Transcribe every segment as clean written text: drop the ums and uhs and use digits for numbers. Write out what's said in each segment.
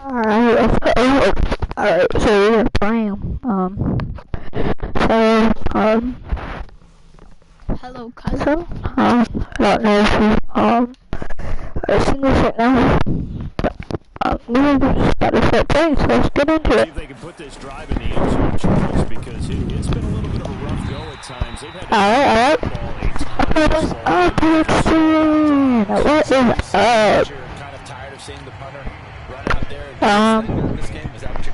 Alright, let's go. Alright, so we're playing, hello cousin. I don't know if you, are seeing this right now, but, we're just about to start playing, so let's get into it. See if they can put this drive in the end zone, Charles, because it's been a little bit of a rough go at times. They've had to alright. What is up? Kind of tired of seeing the punter run out there.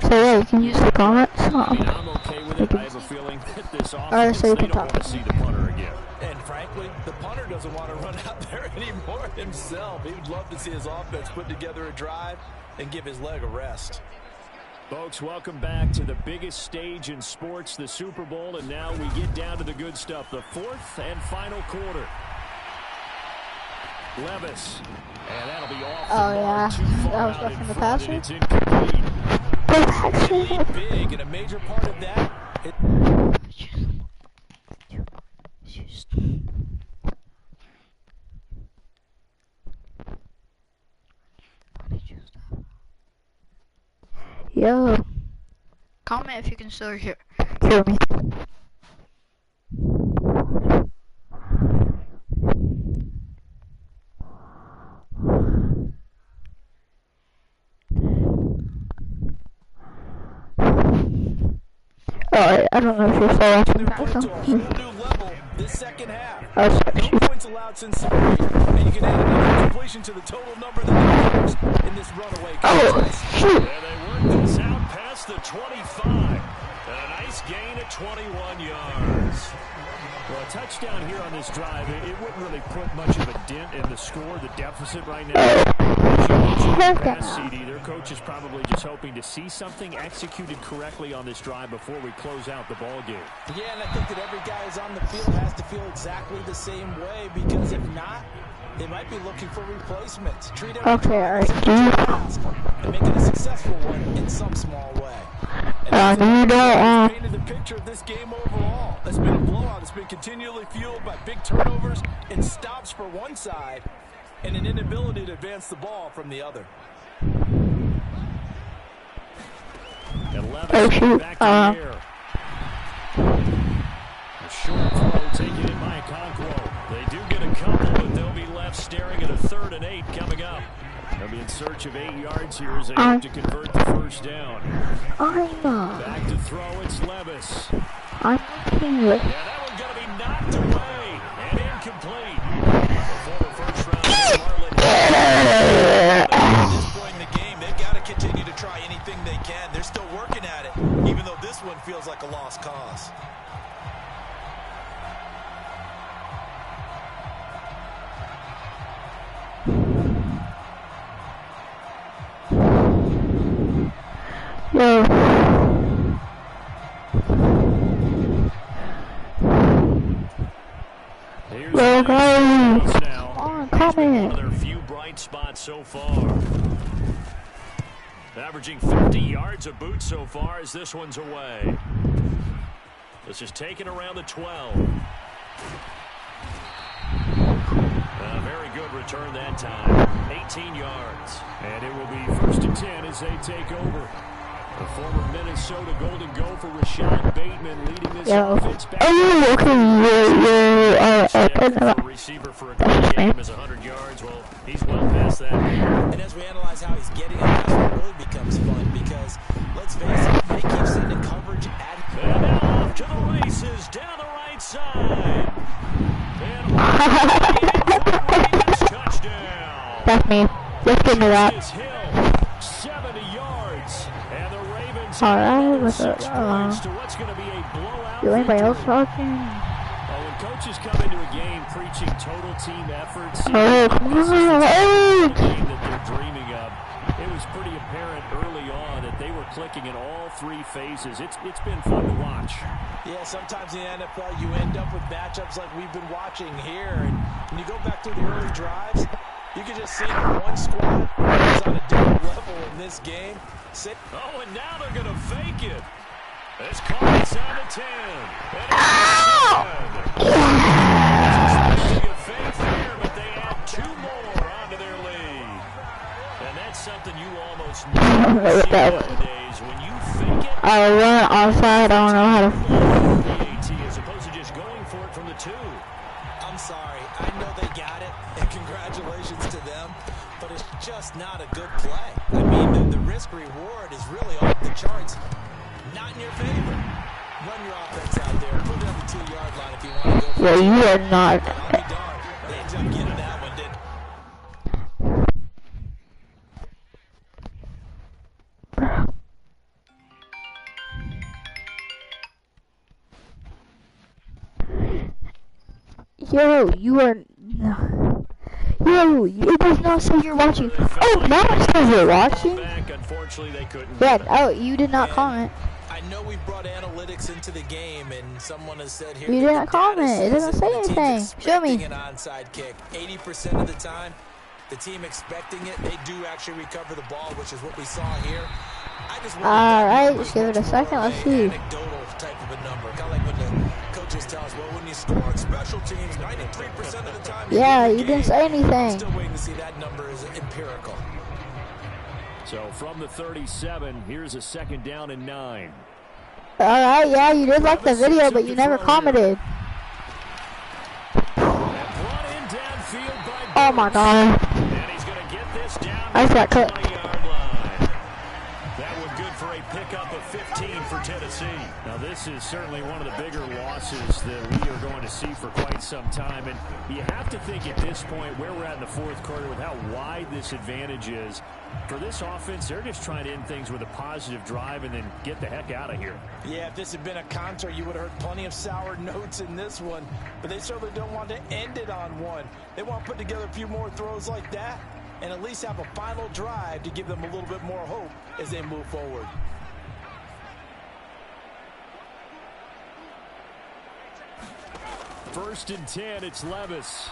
So yeah, you can use the comments. I'm okay with it. I have a feeling that this offense, so you they can don't talk. want to see the punter again. And frankly, the punter doesn't want to run out there anymore himself. He would love to see his offense put together a drive and give his leg a rest. Folks, welcome back to the biggest stage in sports, the Super Bowl, and now we get down to the good stuff, the fourth and final quarter. Levis, and that'll be off the mark, too far out in front, and it's incomplete. They lead big, and a major part of that. Yo, comment if you can still hear me. Alright, I don't know if you're still watching that. This second half. No points allowed since Saturday, and you can add another completion to the total number that matters in this runaway contest. Shoot. And they work this out past the 25. And a nice gain at 21 yards. Well, a touchdown here on this drive, it wouldn't really put much of a dent in the score, the deficit right now. As you mentioned, past CD, their coach is probably just hoping to see something executed correctly on this drive before we close out the ball game. Yeah, and I think that every guy who's on the field has to feel exactly the same way, because if not, they might be looking for replacements. Treat every drive as a task and make it a successful one in some small way. Painted the picture of this game overall. It's been a blowout. It's been continually fueled by big turnovers and stops for one side and an inability to advance the ball from the other. And Levis back to the air. A short throw taken in by Okonkwo. They do get a couple, but they'll be left staring at a 3rd and 8 coming up. They'll be in search of 8 yards here as they hope to convert the first down. Back to throw, it's Levis. I'm here. Yeah, that one's going to be knocked away and incomplete. Before the first round, At this point in the game, they've got to continue to try anything they can. They're still working at it, even though this one feels like a lost cause. Yo. Well, guys, come on, comment. One of their few bright spots so far. Averaging 50 yards a boot so far as this one's away. This is taken around the 12. A very good return that time. 18 yards. And it will be 1st and 10 as they take over. The former Minnesota Golden Gopher Rashad Bateman leading this offense back. Okay, receiver for a good game is 100 yards. Well, he's well past that. And as we analyze how he's getting it, that's what really becomes fun, because let's face it, they keep sending coverage at him. And now off to the races down the right side. And touchdown. That's me. Just give me that. 70 yards. And the Ravens Alright, what's up? up? To what's going to be a blowout. Is anybody else talking? When coaches come into a game preaching total team efforts, Oh, come this is the on. game that they're dreaming of. It was pretty apparent early on that they were clicking in all 3 phases. It's been fun to watch. Yeah, sometimes in the NFL you end up with matchups like we've been watching here. And when you go back through the early drives, you can just see that one squad is on a different level in this game. Oh, and now they're going to fake it. It's caught inside the 10. Expecting a fake there, but they add 2 more onto their lead. And that's something you almost almost never see nowadays. When you fake it, I run outside. I don't know how to. as opposed to just going for it from the 2. I'm sorry. I know they got it, and congratulations to them, but it's just not a good play. I mean, the risk-reward is really off the charts. Not in your favor. Run your offense out there. Put it on the 2-yard line if you want to go for it. Yeah, you are not. But I'll be darned. They ended up getting that one, didn't Yo, you are. Yo, it does not say you're watching. Oh, now it says you're watching. Unfortunately, they couldn't. Yeah, oh, you did not comment. I know we brought analytics into the game, and someone has said here. You didn't comment. It doesn't say anything. Show me. An onside kick. 80% of the time, the team expecting it, they do actually recover the ball, which is what we saw here. Alright, just give it a second. Let's see. Anecdotal type of a number. Kind of like when the coaches tell us, well, when you score on special teams, 93% of the time. Yeah, you didn't say anything. I'm still waiting to see that number is empirical. So from the 37, here's a 2nd down and 9. Alright, yeah, you did like the video, but you never commented. Oh my god. And he's going to get this down. I just got cut. That one good for a pickup of 15 for Tennessee. Now this is certainly one of the bigger losses that we are going to see for quite some time. And you have to think at this point where we're at in the 4th quarter with how wide this advantage is. For this offense, they're just trying to end things with a positive drive and then get the heck out of here. Yeah, if this had been a counter, you would have heard plenty of sour notes in this one. But they certainly don't want to end it on one. They want to put together a few more throws like that and at least have a final drive to give them a little bit more hope as they move forward. First and 10, it's Levis.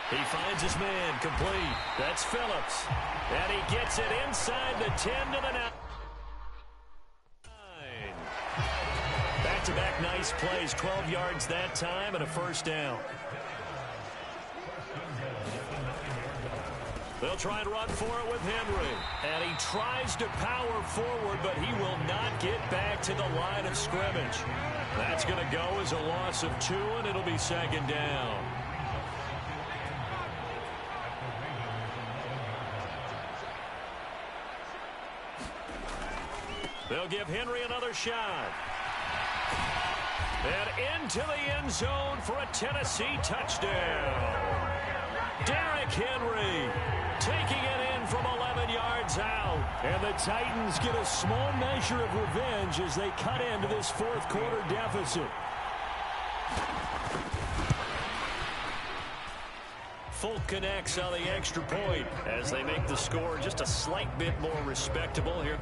He finds his man complete. That's Phillips. And he gets it inside the 10 to the 9. Back-to-back nice plays, 12 yards that time and a 1st down. They'll try and run for it with Henry. And he tries to power forward, but he will not get back to the line of scrimmage. That's going to go as a loss of 2, and it'll be 2nd down. They'll give Henry another shot. And into the end zone for a Tennessee touchdown. Derrick Henry taking it in from 11 yards out. And the Titans get a small measure of revenge as they cut into this 4th quarter deficit. Folk connects on the extra point as they make the score just a slight bit more respectable here.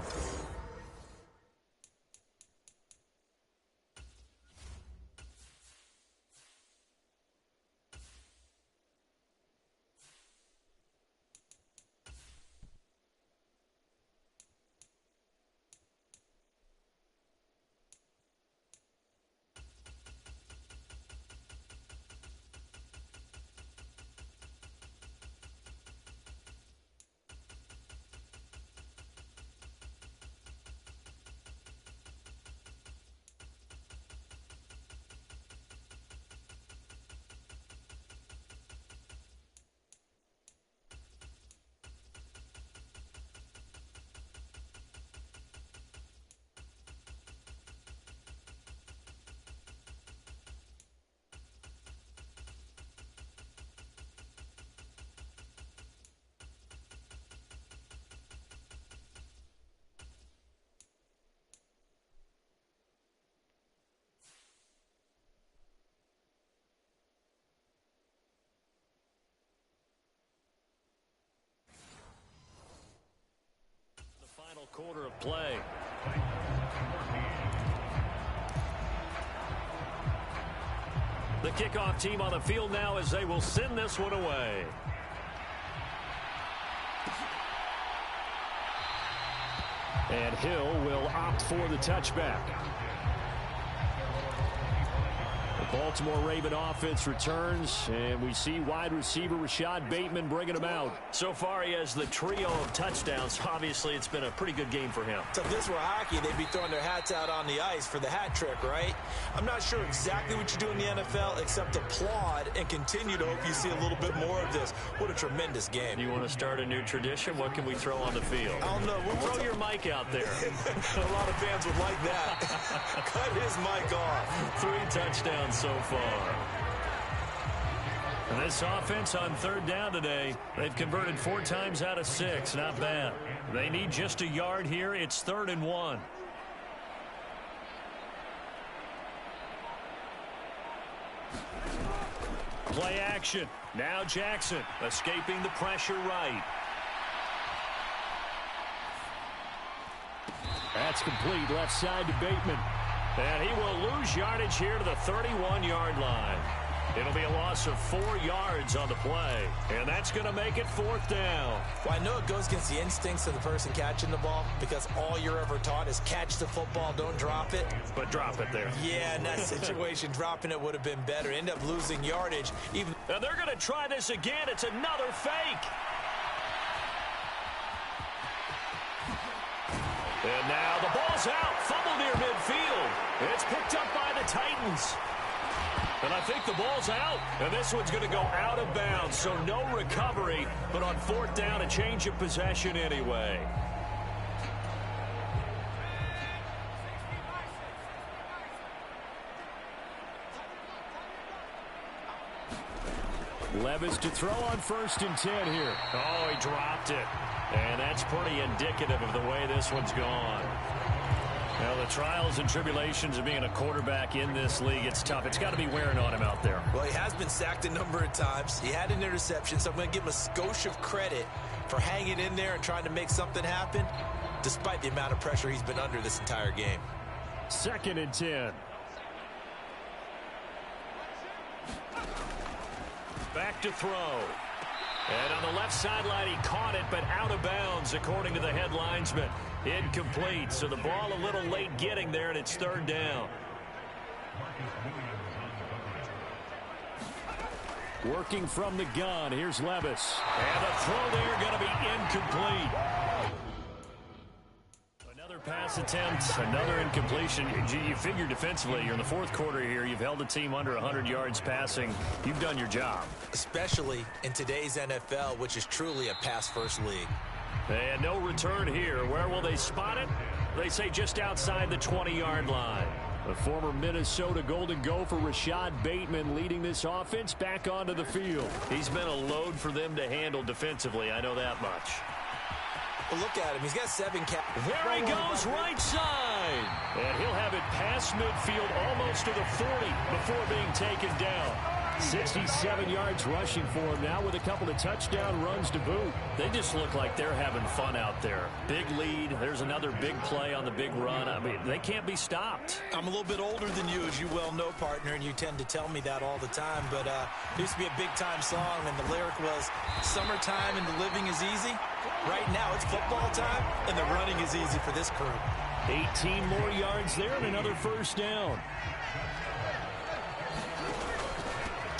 Quarter of play. The kickoff team on the field now as they will send this one away. And Hill will opt for the touchback. Baltimore Raven offense returns, and we see wide receiver Rashad Bateman bringing him out. So far, he has the trio of touchdowns. Obviously, it's been a pretty good game for him. So if this were hockey, they'd be throwing their hats out on the ice for the hat trick, right? I'm not sure exactly what you do in the NFL except applaud and continue to hope you see a little bit more of this. What a tremendous game. You want to start a new tradition? What can we throw on the field? I don't know. We'll throw your mic out there. A lot of fans would like that. Cut his mic off. 3 touchdowns so far. And this offense on third down today, they've converted 4 times out of 6. Not bad. They need just a yard here. It's 3rd and 1. Play action. Now Jackson escaping the pressure right. That's complete left side to Bateman. And he will lose yardage here to the 31-yard line. It'll be a loss of 4 yards on the play. And that's going to make it 4th down. Well, I know it goes against the instincts of the person catching the ball because all you're ever taught is catch the football, don't drop it. But drop it there. Yeah, in that situation, dropping it would have been better. End up losing yardage. And they're going to try this again. It's another fake. And now the ball's out. Fumble near midfield. It's picked up by the Titans. And I think the ball's out. And this one's going to go out of bounds. So no recovery. But on 4th down, a change of possession anyway. Levis to throw on 1st and 10 here. Oh, he dropped it. And that's pretty indicative of the way this one's gone. Now, the trials and tribulations of being a quarterback in this league, it's tough. It's got to be wearing on him out there. Well, he has been sacked a number of times. He had an interception, so I'm going to give him a skosh of credit for hanging in there and trying to make something happen, despite the amount of pressure he's been under this entire game. 2nd and 10. Back to throw. And on the left sideline, he caught it, but out of bounds, according to the head linesman. Incomplete, so the ball a little late getting there, and it's 3rd down. Working from the gun, here's Levis. And the throw there going to be incomplete. Another pass attempt, another incompletion. You figure defensively, you're in the 4th quarter here. You've held the team under 100 yards passing. You've done your job. Especially in today's NFL, which is truly a pass-first league. And no return here. Where will they spot it? They say just outside the 20-yard line. The former Minnesota Golden Gopher Rashad Bateman leading this offense back onto the field. He's been a load for them to handle defensively. I know that much. Well, look at him. He's got 7 There he goes, right side. And he'll have it past midfield almost to the 40 before being taken down. 67 yards rushing for him now with a couple of touchdown runs to boot. They just look like they're having fun out there. Big lead. There's another big play on the big run. I mean, they can't be stopped. I'm a little bit older than you, as you well know, partner, and you tend to tell me that all the time. But there used to be a big-time song, and the lyric was, "Summertime and the living is easy." Right now, it's football time, and the running is easy for this crew. 18 more yards there and another 1st down.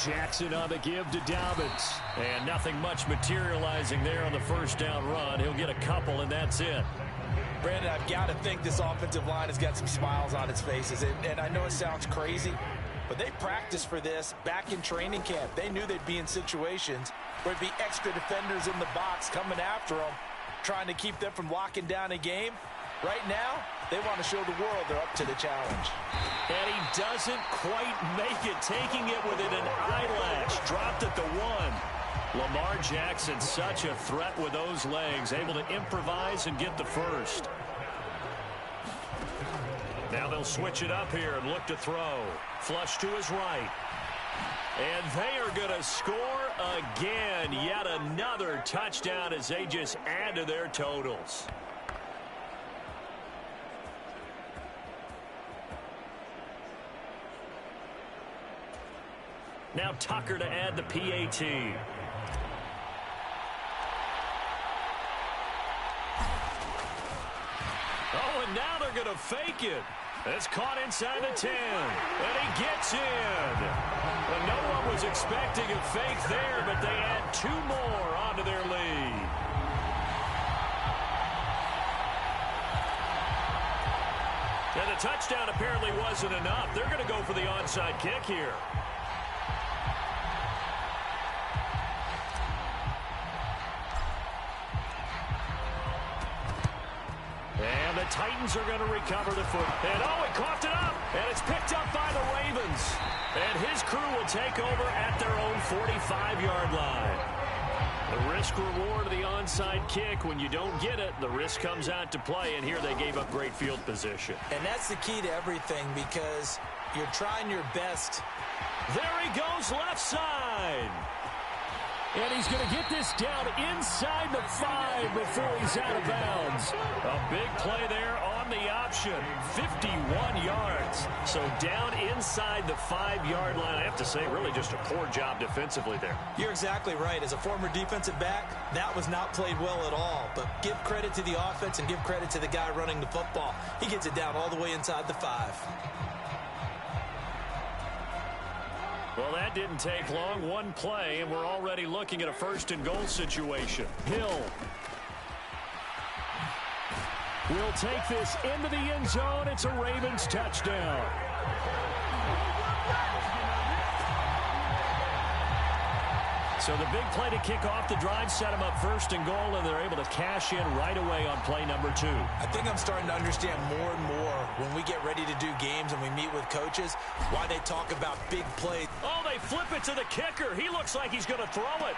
Jackson on the give to Dobbins. And nothing much materializing there on the 1st down run. He'll get a couple, and that's it. Brandon, I've got to think this offensive line has got some smiles on its faces. And I know it sounds crazy, but they practiced for this back in training camp. They knew they'd be in situations where it'd be extra defenders in the box coming after them, trying to keep them from locking down a game. Right now, they want to show the world they're up to the challenge. And he doesn't quite make it, taking it within an eyelash. Dropped at the 1. Lamar Jackson, such a threat with those legs, able to improvise and get the 1st. Now they'll switch it up here and look to throw. Flush to his right. And they are going to score again. Yet another touchdown as they just add to their totals. Now Tucker to add the PAT. Oh, and now they're going to fake it. It's caught inside the 10, and he gets in. And no one was expecting a fake there, but they add 2 more onto their lead. And the touchdown apparently wasn't enough. They're going to go for the onside kick here. And the Titans are going to recover the foot. And oh, he coughed it up. And it's picked up by the Ravens. And his crew will take over at their own 45-yard line. The risk-reward of the onside kick, when you don't get it, the risk comes out to play, and here they gave up great field position. And that's the key to everything, because you're trying your best. There he goes, left side. And he's going to get this down inside the 5 before he's out of bounds. A big play there on the option. 51 yards. So down inside the 5-yard line. I have to say, really just a poor job defensively there. You're exactly right. As a former defensive back, that was not played well at all. But give credit to the offense and give credit to the guy running the football. He gets it down all the way inside the 5. Well, that didn't take long. One play, and we're already looking at a 1st and goal situation. Hill will take this into the end zone. It's a Ravens touchdown. So the big play to kick off the drive set them up 1st and goal, and they're able to cash in right away on play number 2. I think I'm starting to understand more and more when we get ready to do games and we meet with coaches why they talk about big plays. Oh, they flip it to the kicker. He looks like he's going to throw it.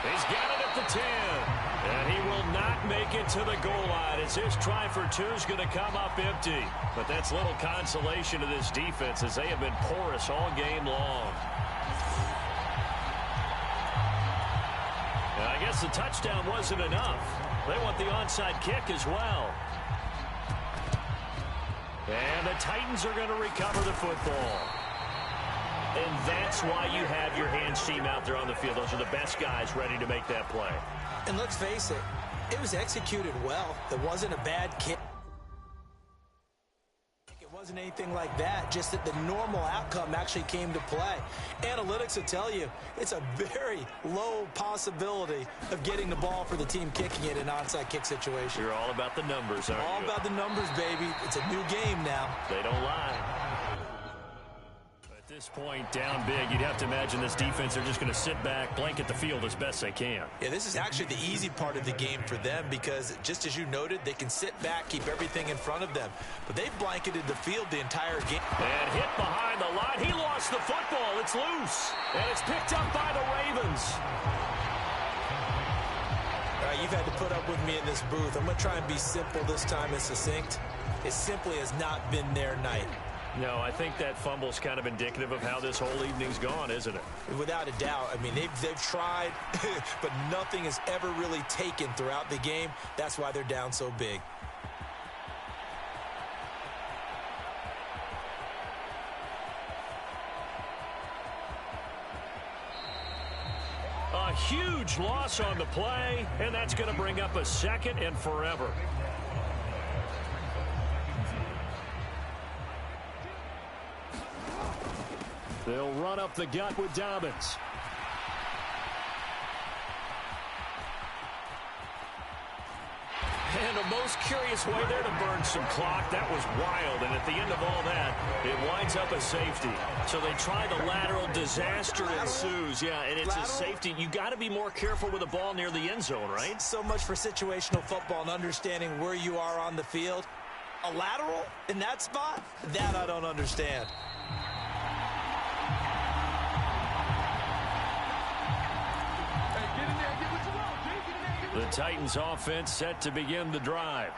He's got it at the 10. And he will not make it to the goal line. It's his try for 2 is going to come up empty. But that's little consolation to this defense as they have been porous all game long. I guess the touchdown wasn't enough. They want the onside kick as well. And the Titans are going to recover the football. And that's why you have your hands team out there on the field. Those are the best guys ready to make that play. And let's face it, it was executed well. It wasn't a bad kick. Wasn't anything like that, just that the normal outcome actually came to play. Analytics will tell you it's a very low possibility of getting the ball for the team kicking it in an onside kick situation. You're all about the numbers, aren't you? All about the numbers, baby. It's a new game now. They don't lie. At this point, down big, you'd have to imagine this defense are just going to sit back, blanket the field as best they can. Yeah, this is actually the easy part of the game for them because, just as you noted, they can sit back, keep everything in front of them. But they've blanketed the field the entire game. And hit behind the line. He lost the football. It's loose. And it's picked up by the Ravens. All right, you've had to put up with me in this booth. I'm going to try and be simple this time and succinct. It simply has not been their night. No, I think that fumble's kind of indicative of how this whole evening's gone, isn't it? Without a doubt. I mean, they've tried, but nothing has ever really taken throughout the game. That's why they're down so big. A huge loss on the play, and that's going to bring up a 2nd and forever. They'll run up the gut with Dobbins. And a most curious way there to burn some clock. That was wild, and at the end of all that, it winds up a safety. So they try the lateral, disaster ensues. Yeah, and it's a safety. You got to be more careful with the ball near the end zone, right? So much for situational football and understanding where you are on the field. A lateral in that spot? That I don't understand. The Titans offense set to begin the drive.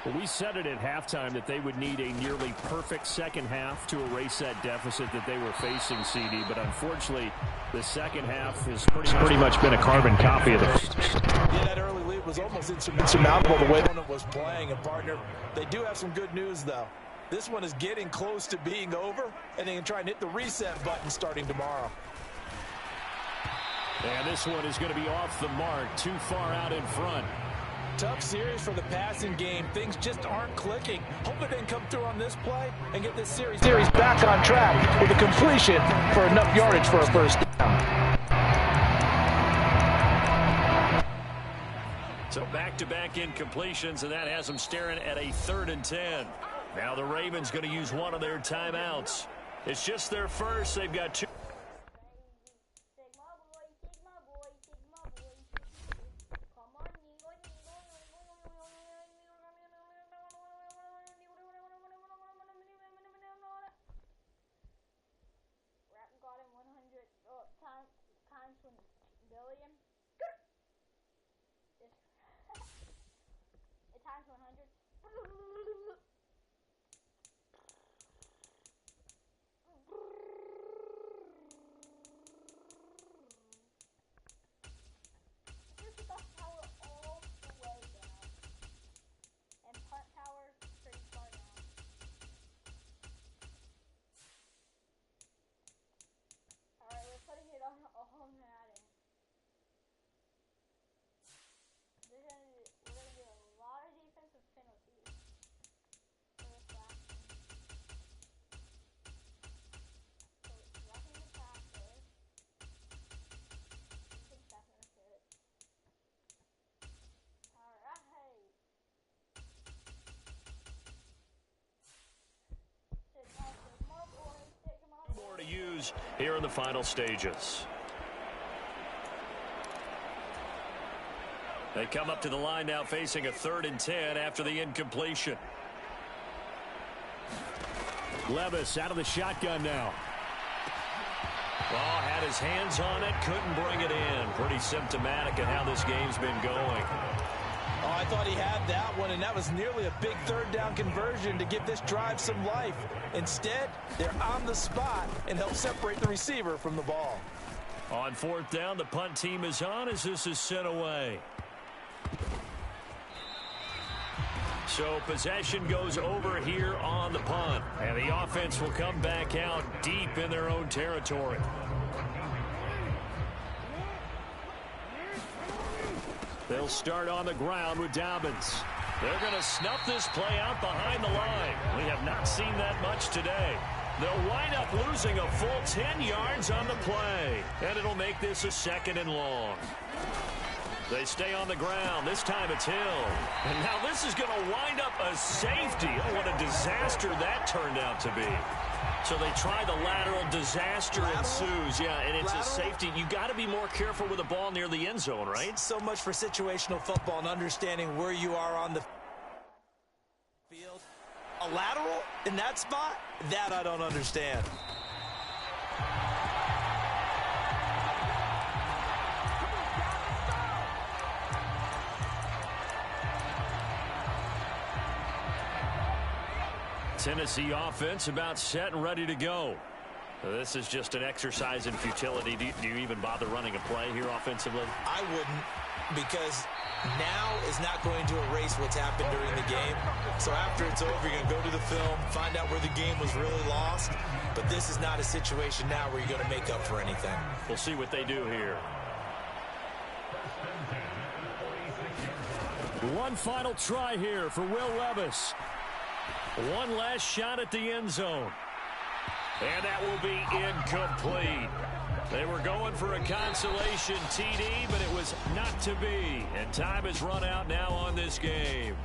Well, we said it at halftime that they would need a nearly perfect second half to erase that deficit that they were facing, CD. But unfortunately, the second half has pretty much been a carbon copy of the first. Yeah, that early lead was almost insurmountable the way the opponent was playing. And, partner, they do have some good news, though. This one is getting close to being over, and they can try and hit the reset button starting tomorrow. And this one is going to be off the mark, too far out in front. Tough series for the passing game. Things just aren't clicking. Hope it didn't come through on this play and get this series back on track with a completion for enough yardage for a first down. So back-to-back incompletions, and that has them staring at a 3rd and 10. Now the Ravens going to use one of their timeouts. It's just their first. They've got 2. To use here in the final stages. They come up to the line now facing a 3rd and 10 after the incompletion. Levis out of the shotgun now. Ball had his hands on it, couldn't bring it in. Pretty symptomatic of how this game's been going. Oh, I thought he had that one, and that was nearly a big 3rd down conversion to give this drive some life. Instead, they're on the spot and help separate the receiver from the ball. On 4th down, the punt team is on as this is sent away. So possession goes over here on the punt, and the offense will come back out deep in their own territory. They'll start on the ground with Dobbins. They're going to snuff this play out behind the line. We have not seen that much today. They'll wind up losing a full 10 yards on the play, and it'll make this a 2nd and long. They stay on the ground. This time it's Hill. And now this is going to wind up a safety. Oh, what a disaster that turned out to be. So they try the lateral, disaster ensues. Yeah, and it's a safety. You got to be more careful with the ball near the end zone, right? So much for situational football and understanding where you are on the field. A lateral in that spot? That I don't understand. Tennessee offense about set and ready to go. This is just an exercise in futility. Do you even bother running a play here offensively? I wouldn't, because now is not going to erase what's happened during the game. So after it's over, you're going to go to the film, find out where the game was really lost. But this is not a situation now where you're going to make up for anything. We'll see what they do here. One final try here for Will Levis. One last shot at the end zone. And that will be incomplete. They were going for a consolation TD, but it was not to be. And time has run out now on this game.